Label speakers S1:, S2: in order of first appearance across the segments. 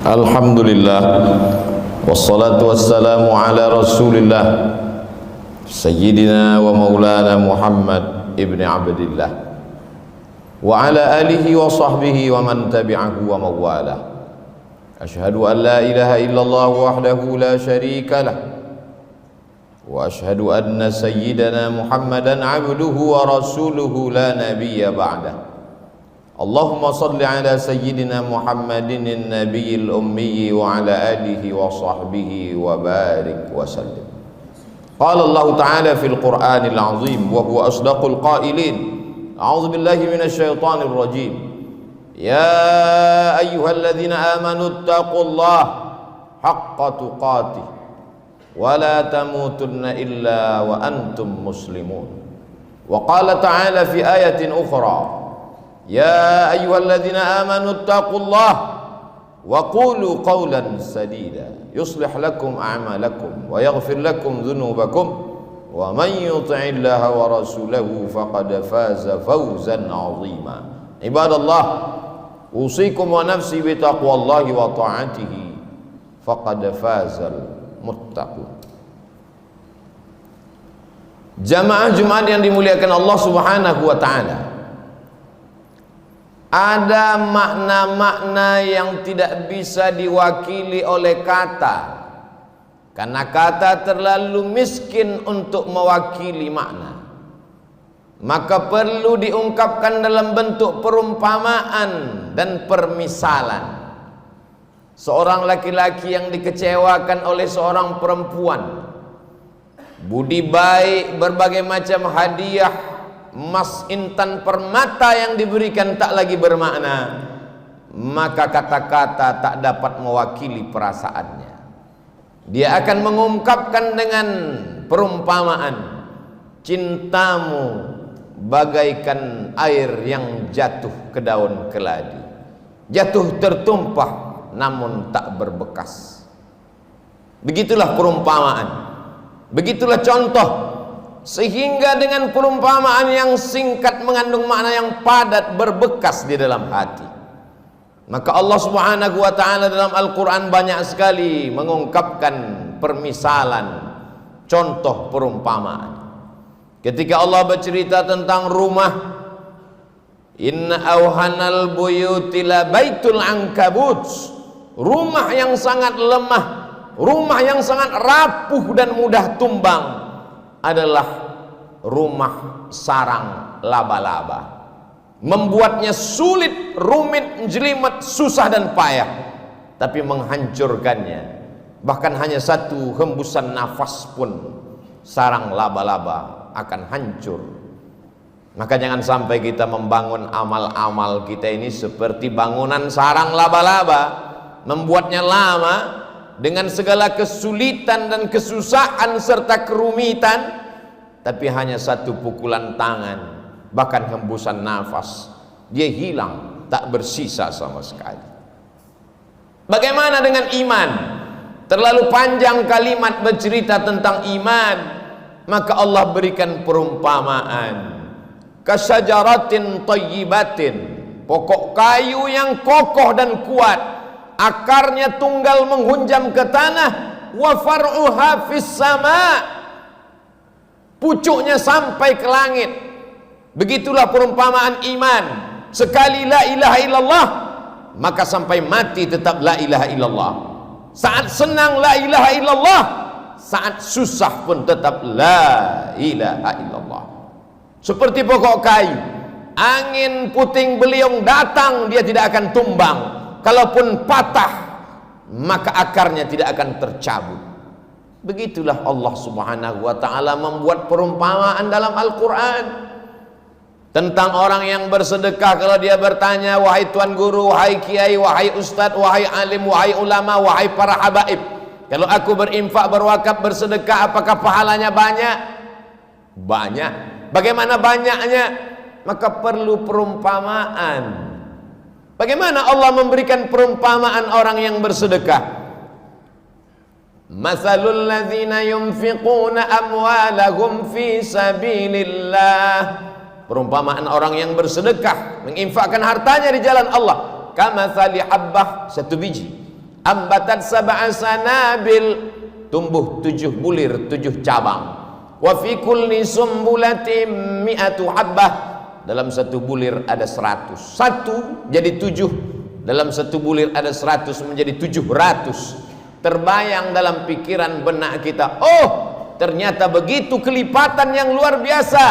S1: Alhamdulillah, wassalatu wassalamu ala rasulillah Sayyidina wa maulana Muhammad ibn Abdillah wa ala alihi wa sahbihi wa man tabi'ahu wa mawalah. Ashhadu an la ilaha illallah wahdahu la sharika lah wa ashhadu anna sayyidana Muhammadan abduhu wa rasuluhu la nabiyya ba'dah. Allahumma salli ala sayyidina Muhammadin an-nabiyil ummi wa ala alihi wa sahbihi wa barik wa sallim. Qala Allah Ta'ala fil Qur'anil azim wa huwa asdaqul qailin. A'udzu billahi minasy syaithanir rajim. Ya ayyuhalladzina amanu taqullaha haqqa tuqatih wa la tamutunna illa wa antum muslimun. Wa qala ta'ala fi ayatin ukhra. Ya ayyuhalladzina amanu taqullaha wa qulu qawlan sadida yuslih lakum a'malakum wa yaghfir lakum dhunubakum wa man yuti'illaha wa rasulahu faqad faza fawzan 'azima. Ibadallah, usikum wa nafsi bi taqwallahi wa ta'atihi faqad fazal muttaqun. Jamaah Jumat yang dimuliakan Allah Subhanahu wa taala, ada makna-makna yang tidak bisa diwakili oleh kata, karena kata terlalu miskin untuk mewakili makna. Maka perlu diungkapkan dalam bentuk perumpamaan dan permisalan. Seorang laki-laki yang dikecewakan oleh seorang perempuan, budi baik, berbagai macam hadiah, emas, intan, permata yang diberikan tak lagi bermakna, maka kata-kata tak dapat mewakili perasaannya. Dia akan mengungkapkan dengan perumpamaan, cintamu bagaikan air yang jatuh ke daun keladi, jatuh tertumpah namun tak berbekas. Begitulah perumpamaan, begitulah contoh. Sehingga dengan perumpamaan yang singkat mengandung makna yang padat, berbekas di dalam hati. Maka Allah Subhanahu wa ta'ala dalam Al-Quran banyak sekali mengungkapkan permisalan, contoh perumpamaan. Ketika Allah bercerita tentang rumah, inna awhanal buyuti la baitul ankabut, rumah yang sangat lemah, rumah yang sangat rapuh dan mudah tumbang adalah rumah sarang laba-laba. Membuatnya sulit, rumit, jelimet, susah dan payah, tapi menghancurkannya, bahkan hanya satu hembusan nafas pun sarang laba-laba akan hancur. Maka jangan sampai kita membangun amal-amal kita ini seperti bangunan sarang laba-laba, membuatnya lama dengan segala kesulitan dan kesusahan serta kerumitan, tapi hanya satu pukulan tangan, bahkan hembusan nafas, dia hilang, tak bersisa sama sekali. Bagaimana dengan iman? Terlalu panjang kalimat bercerita tentang iman, maka Allah berikan perumpamaan. Kasyajaratin thayyibatin, pokok kayu yang kokoh dan kuat, akarnya tunggal menghunjam ke tanah, wa far'uha fis sama, pucuknya sampai ke langit. Begitulah perumpamaan iman. Sekali la ilaha illallah, maka sampai mati tetap la ilaha illallah. Saat senang la ilaha illallah, saat susah pun tetap la ilaha illallah. Seperti pokok kayu, angin puting beliung datang, dia tidak akan tumbang. Kalaupun patah, maka akarnya tidak akan tercabut. Begitulah Allah Subhanahu wa ta'ala membuat perumpamaan dalam Al-Quran tentang orang yang bersedekah. Kalau dia bertanya, wahai tuan guru, wahai kiai, wahai ustadz, wahai alim, wahai ulama, wahai para habaib, kalau aku berinfak, berwakaf, bersedekah, apakah pahalanya banyak? Banyak. Bagaimana banyaknya? Maka perlu perumpamaan. Bagaimana Allah memberikan perumpamaan orang yang bersedekah? Mathalul ladzina yunfiquna amwalahum fi sabilillah, perumpamaan orang yang bersedekah, menginfakkan hartanya di jalan Allah. Kamathali habbah, satu biji, ambatat sab'a sanabil, tumbuh 7 bulir 7 cabang. Wa fi kulli sumbulatin mi'atu habbah, dalam satu bulir ada 100. 1 jadi 7, dalam satu bulir ada 100 menjadi 700. Terbayang dalam pikiran benak kita, oh ternyata begitu kelipatan yang luar biasa.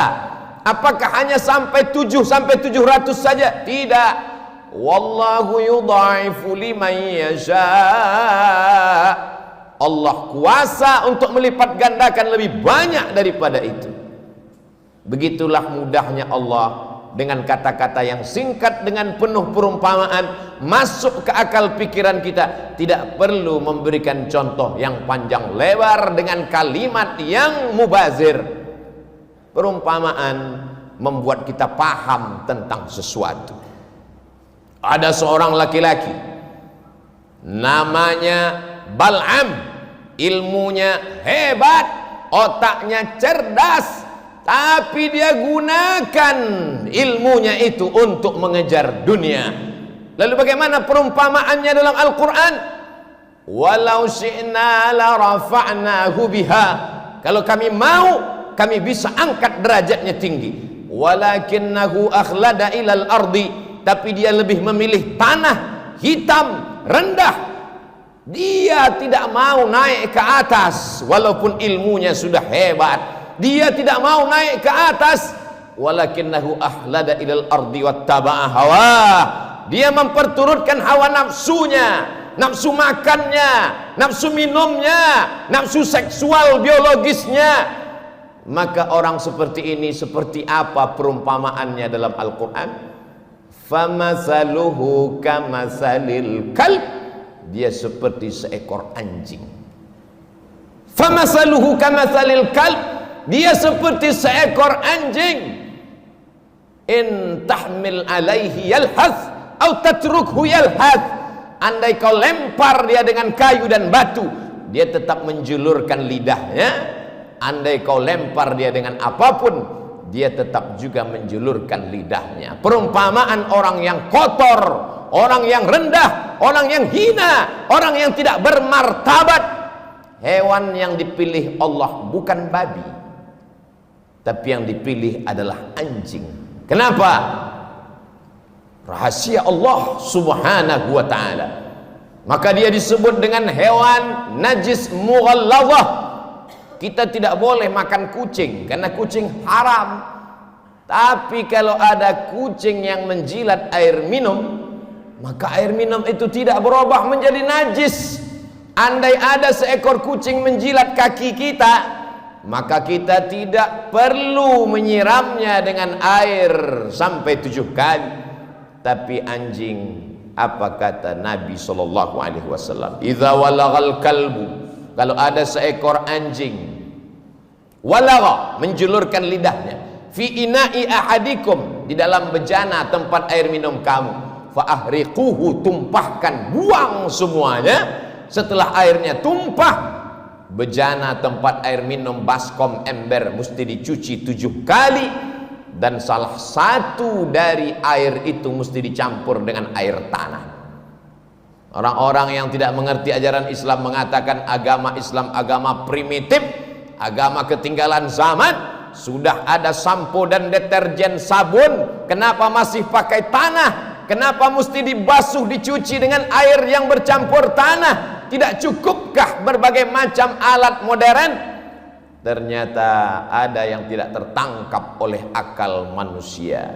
S1: Apakah hanya sampai 7 sampai 700 saja? Tidak. Wallahu yudha'ifu liman yasha. Allah kuasa untuk melipat gandakan lebih banyak daripada itu. Begitulah mudahnya Allah dengan kata-kata yang singkat, dengan penuh perumpamaan, masuk ke akal pikiran kita. Tidak perlu memberikan contoh yang panjang lebar dengan kalimat yang mubazir. Perumpamaan membuat kita paham tentang sesuatu. Ada seorang laki-laki namanya Bal'am, ilmunya hebat, otaknya cerdas, tapi dia gunakan ilmunya itu untuk mengejar dunia. Lalu bagaimana perumpamaannya dalam Al-Quran? Walau syi'na la rafa'nahu biha, kalau kami mau, kami bisa angkat derajatnya tinggi. Walakinnahu akhlada ilal ardi, tapi dia lebih memilih tanah hitam rendah. Dia tidak mau naik ke atas walaupun ilmunya sudah hebat. Dia tidak mau naik ke atas. Walakinnahu ahlada ilal ardi wattaba'a hawa, dia memperturutkan hawa nafsunya, nafsu makannya, nafsu minumnya, nafsu seksual biologisnya. Maka orang seperti ini seperti apa perumpamaannya dalam Al-Quran? Famasaluhu kamasalil kalb, dia seperti seekor anjing. Famasaluhu kamatsalil kalb, dia seperti seekor anjing. In tahmil alaihi yalhath atau tatrukhu yalhath, andai kau lempar dia dengan kayu dan batu, dia tetap menjulurkan lidahnya. Andai kau lempar dia dengan apapun, dia tetap juga menjulurkan lidahnya. Perumpamaan orang yang kotor, orang yang rendah, orang yang hina, orang yang tidak bermartabat. Hewan yang dipilih Allah bukan babi, tapi yang dipilih adalah anjing. Kenapa? Rahasia Allah subhanahu wa ta'ala. Maka dia disebut dengan hewan najis mughalladhah. Kita tidak boleh makan kucing karena kucing haram. Tapi kalau ada kucing yang menjilat air minum, maka air minum itu tidak berubah menjadi najis. Andai ada seekor kucing menjilat kaki kita, maka kita tidak perlu menyiramnya dengan air sampai 7 kali. Tapi anjing, apa kata Nabi SAW? Idza walagal kalbu, kalau ada seekor anjing walagha, menjulurkan lidahnya, fi ina'i ahadikum, di dalam bejana tempat air minum kamu, fa ahriquhu, tumpahkan, buang semuanya. Setelah airnya tumpah, bejana tempat air minum, baskom, ember mesti dicuci 7 kali, dan salah satu dari air itu mesti dicampur dengan air tanah. Orang-orang yang tidak mengerti ajaran Islam mengatakan agama Islam agama primitif, agama ketinggalan zaman. Sudah ada sampo dan deterjen, sabun, kenapa masih pakai tanah? Kenapa mesti dibasuh, dicuci dengan air yang bercampur tanah? Tidak cukupkah berbagai macam alat modern? Ternyata ada yang tidak tertangkap oleh akal manusia.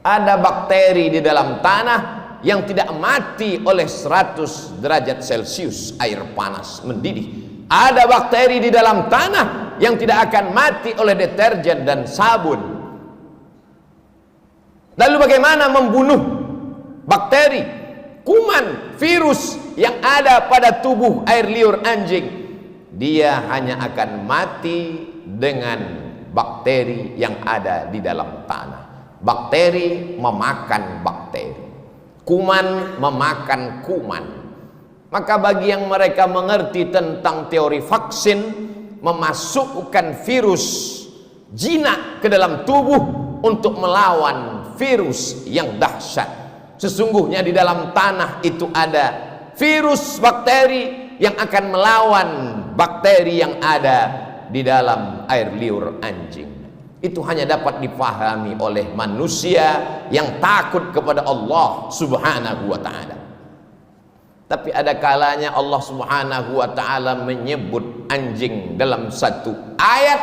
S1: Ada bakteri di dalam tanah yang tidak mati oleh 100 derajat Celcius air panas mendidih. Ada bakteri di dalam tanah yang tidak akan mati oleh deterjen dan sabun. Lalu bagaimana membunuh bakteri, kuman, virus yang ada pada tubuh air liur anjing? Dia hanya akan mati dengan bakteri yang ada di dalam tanah. Bakteri memakan bakteri, kuman memakan kuman. Maka bagi yang mereka mengerti tentang teori vaksin, memasukkan virus jinak ke dalam tubuh untuk melawan virus yang dahsyat. Sesungguhnya di dalam tanah itu ada virus bakteri yang akan melawan bakteri yang ada di dalam air liur anjing. Itu hanya dapat dipahami oleh manusia yang takut kepada Allah Subhanahu wa ta'ala. Tapi ada kalanya Allah Subhanahu wa ta'ala menyebut anjing dalam satu ayat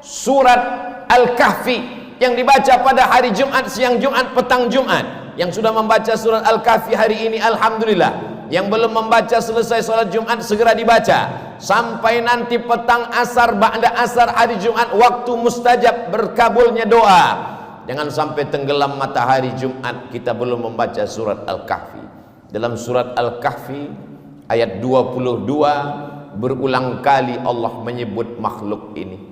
S1: surat Al-Kahfi yang dibaca pada hari Jumat, siang Jumat, petang Jumat. Yang sudah membaca surat Al-Kahfi hari ini alhamdulillah. Yang belum membaca selesai sholat Jumat segera dibaca sampai nanti petang asar, ba'da asar hari Jumat, waktu mustajab berkabulnya doa. Jangan sampai tenggelam matahari Jumat kita belum membaca surat Al-Kahfi. Dalam surat Al-Kahfi ayat 22 berulang kali Allah menyebut makhluk ini.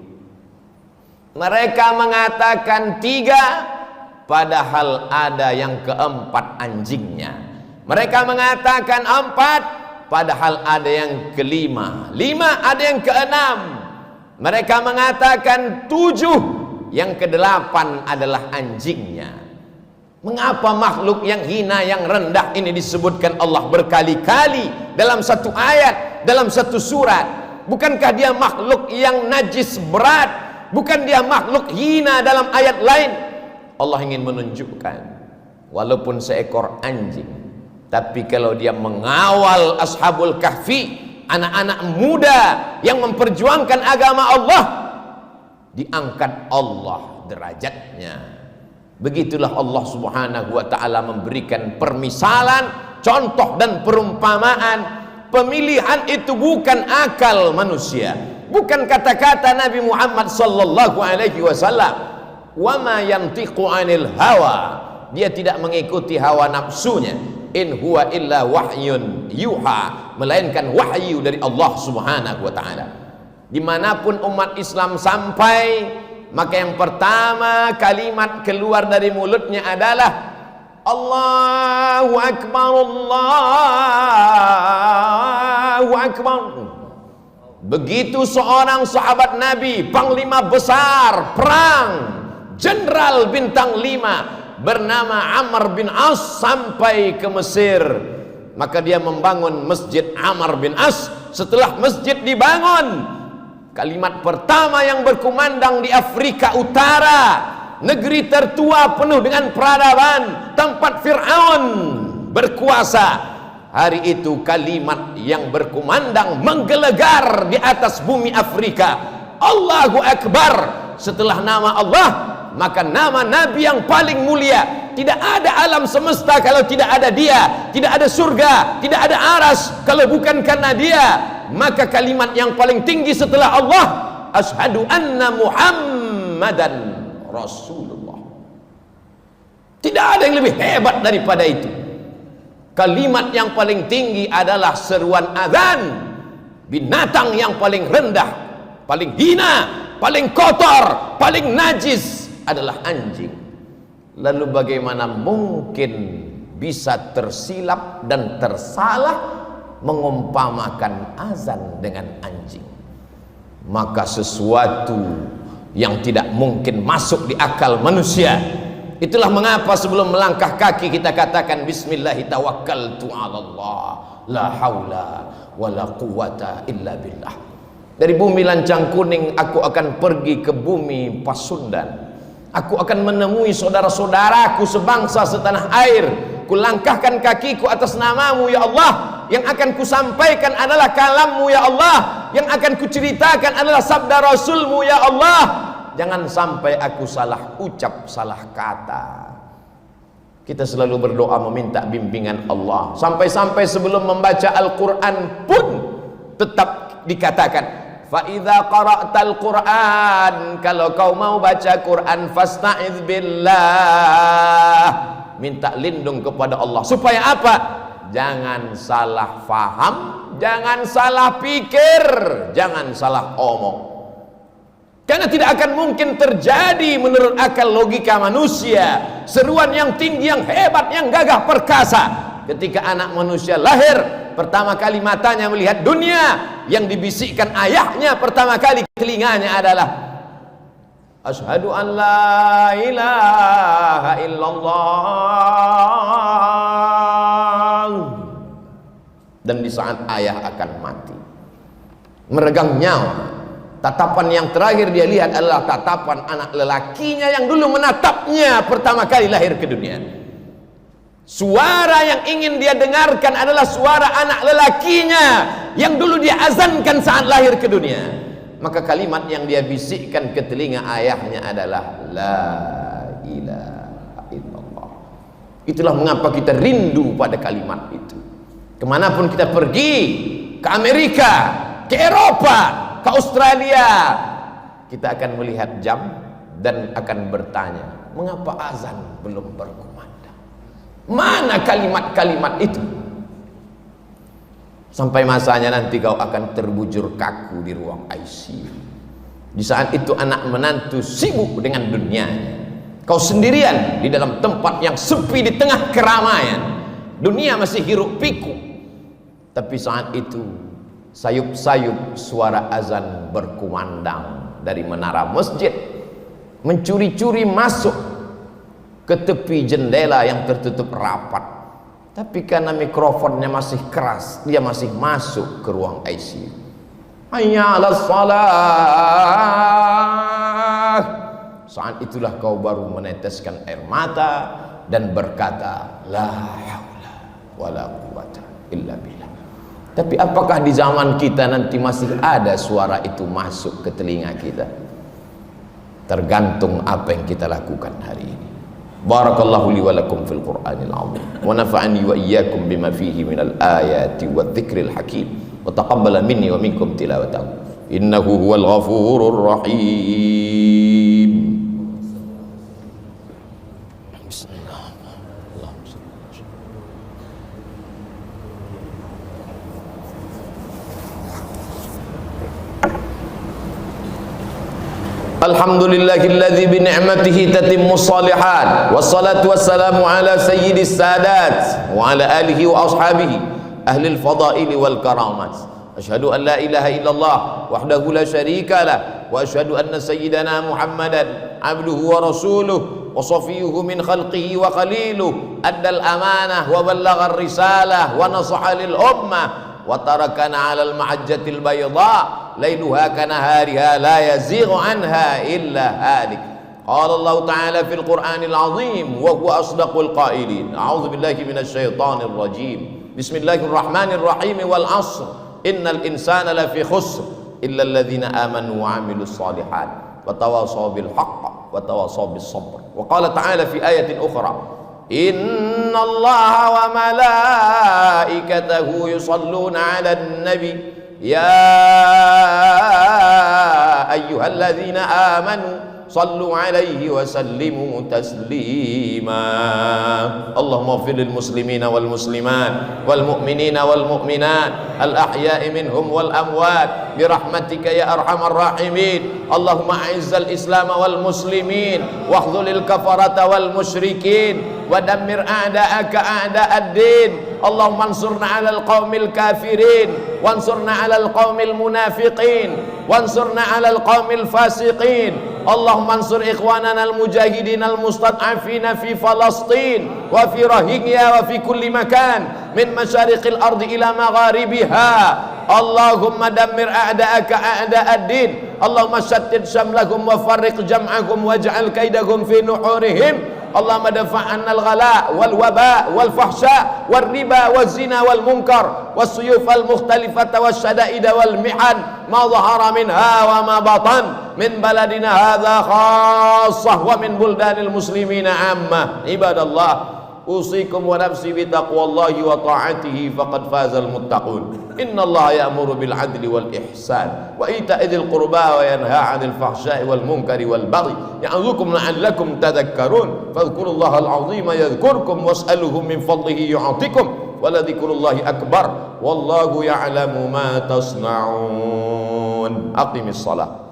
S1: Mereka mengatakan 3, padahal ada yang keempat anjingnya. Mereka mengatakan 4, padahal ada yang kelima. 5, ada yang keenam. Mereka mengatakan 7, yang ke-8 adalah anjingnya. Mengapa makhluk yang hina, yang rendah ini disebutkan Allah berkali-kali dalam satu ayat, dalam satu surat? Bukankah dia makhluk yang najis berat? Bukan dia makhluk hina dalam ayat lain? Allah ingin menunjukkan walaupun seekor anjing, tapi kalau dia mengawal Ashabul Kahfi, anak-anak muda yang memperjuangkan agama Allah, diangkat Allah derajatnya. Begitulah Allah Subhanahu wa ta'ala memberikan permisalan, contoh dan perumpamaan. Pemilihan itu bukan akal manusia, bukan kata-kata Nabi Muhammad sallallahu alaihi wasallam. Wa ma yantiqu 'anil hawa, dia tidak mengikuti hawa nafsunya. In huwa illa wahyun yuha, melainkan wahyu dari Allah Subhanahu wa ta'ala. Dimanapun umat Islam sampai, maka yang pertama kalimat keluar dari mulutnya adalah Allahu Akbar, Allahu Akbar. Begitu seorang sahabat Nabi, panglima besar perang, jenderal bintang 5 bernama Amr bin As sampai ke Mesir, maka dia membangun Masjid Amr bin As. Setelah masjid dibangun, kalimat pertama yang berkumandang di Afrika Utara, negeri tertua penuh dengan peradaban, tempat Fir'aun berkuasa, hari itu kalimat yang berkumandang menggelegar di atas bumi Afrika, Allahu Akbar. Setelah nama Allah, maka nama Nabi yang paling mulia. Tidak ada alam semesta kalau tidak ada dia, tidak ada surga, tidak ada aras kalau bukan karena dia. Maka kalimat yang paling tinggi setelah Allah, asyhadu anna Muhammadan Rasulullah. Tidak ada yang lebih hebat daripada itu. Kalimat yang paling tinggi adalah seruan azan. Binatang yang paling rendah, paling hina, paling kotor, paling najis adalah anjing. Lalu bagaimana mungkin bisa tersilap dan tersalah mengumpamakan azan dengan anjing? Maka sesuatu yang tidak mungkin masuk di akal manusia. Itulah mengapa sebelum melangkah kaki kita katakan bismillahi tawakkaltu 'alallah la haula wala quwata illa billah. Dari bumi Lancang Kuning aku akan pergi ke bumi Pasundan. Aku akan menemui saudara-saudaraku sebangsa setanah air. Kulangkahkan kakiku atas namamu ya Allah. Yang akan kusampaikan adalah kalammu ya Allah. Yang akan kuceritakan adalah sabda Rasulmu ya Allah. Jangan sampai aku salah ucap, salah kata. Kita selalu berdoa meminta bimbingan Allah. Sampai-sampai sebelum membaca Al-Quran pun tetap dikatakan, فَإِذَا قَرَأْتَ الْقُرْآنِ, kalau kau mau baca Quran, فَاسْتَعِذْ بِاللَّهِ, minta lindung kepada Allah. Supaya apa? Jangan salah faham, jangan salah pikir, jangan salah omong. Karena tidak akan mungkin terjadi menurut akal logika manusia seruan yang tinggi, yang hebat, yang gagah perkasa ketika anak manusia lahir. Pertama kali matanya melihat dunia, yang dibisikkan ayahnya pertama kali ke telinganya adalah asyhadu an la ilaha illallah. dan di saat ayah akan mati, meregang nyawa. Tatapan yang terakhir dia lihat adalah tatapan anak lelakinya yang dulu menatapnya pertama kali lahir ke dunia. Suara yang ingin dia dengarkan adalah suara anak lelakinya yang dulu dia azankan saat lahir ke dunia. Maka kalimat yang dia bisikkan ke telinga ayahnya adalah la ilaha illallah. Itulah mengapa kita rindu pada kalimat itu. Kemanapun kita pergi, ke Amerika, ke Eropa, ke Australia, kita akan melihat jam dan akan bertanya, mengapa azan belum berkumandang? Mana kalimat-kalimat itu? Sampai masanya nanti kau akan terbujur kaku di ruang ICU. Di saat itu anak menantu sibuk dengan dunianya, kau sendirian di dalam tempat yang sepi di tengah keramaian. Dunia masih hiruk pikuk. Tapi saat itu sayup-sayup suara azan berkumandang dari menara masjid, mencuri-curi masuk ke tepi jendela yang tertutup rapat. Tapi karena mikrofonnya masih keras, dia masih masuk ke ruang ICU. Hayya 'alas shalah. Saat itulah kau baru meneteskan air mata dan berkata, la haula wala quwata illa billah. Tapi apakah di zaman kita nanti masih ada suara itu masuk ke telinga kita? Tergantung apa yang kita lakukan hari ini. Barakallahu li wa lakum fil Qur'anil azim wa nafa'ani wa iyyakum bima fihi minal ayati wadh-dhikril hakim wa taqabbala minni wa minkum tilawatahu innahu huwal ghafurur rahim. Alhamdulillahilladzi bi ni'matihi tatimmu shalihat wassalatu wassalamu ala sayyidis sadat wa ala alihi wa ashabihi ahlil fadaili wal karamat. Asyhadu an la ilaha illallah wahdahu la syarika lah wa asyhadu anna sayyidana Muhammadan abduhu wa rasuluh wa safiyuhu min khalqihi wa khaliluh addal amanah wa ballagha risalah wa nasaha lil ummah wa tarakana 'alal mahajjatil bayda lailuha kanahariha la yazighu anha illa halik. Qala Allah Ta'ala fil Qur'anil azim wa huwa asdaqul qailin. A'udzu billahi minasy syaithanir rajim. Bismillahirrahmanirrahim wal 'ashr innal insana lafi khusr illa alladhina amanu wa 'amilus shalihat wa tawasaw bil haqq wa tawasaw bis sabr. Wa qala ta'ala fi ayatin ukhra inna allaha wa malaikatahu yusalluna 'alan nabi ya ayyuhalladzina amanu sallu 'alaihi wa sallimu taslima. Allahumma ighfir lil muslimina wal muslimat wal mu'minina wal mu'minat al ahya'i minhum wal amwat bi rahmatika ya arhamar rahimin. Allahumma a'izzal islam wal muslimin wa khzulil kafarata wal musyrikin wa dammir a'da'aka a'da'ad din. Allahumma ansurna 'alal qaumil kafirin wansurna 'alal qaumil munafiqin wansurna 'alal qaumil fasiqin. Allahumma ansur ikhwanana al-mujahidin al-mustad'afina fi Falastin wa fi Rohingya wa fi kulli makan min masyariqil ardi ila magharibiha. Allahumma dammir a'da'aka a'da'ad din. Allahumma shattid syamlahum wa farriq jam'ahum waj'al kaidahum fi nuhurihim. Allahumma dafa'anna al-ghala wal waba wal fahsya wal riba wal zina wal munkar was suyuf al mukhtalifata was syada'ida wal mihan ma dhahara minha wa ma batan min baladina hadha khassah wa min buldanil muslimina ammah. Ibadallah, usikum wa nafsi bi taqwallahi wa ta'atihi faqad fazal muttaqun. Innallaha ya'muru bil 'adli wal ihsan wa ita'i dzil qurba wa yanha 'anil fahsya'i wal munkari wal baghi ya'idzukum la'allakum tadhakkarun. Fadhkurullahal 'azima yadhkurkum was'aluhu min fadlihi yu'tikum wa la dzikrullahi akbar wallahu ya'lamu ma tasna'un. Aqimis shalah.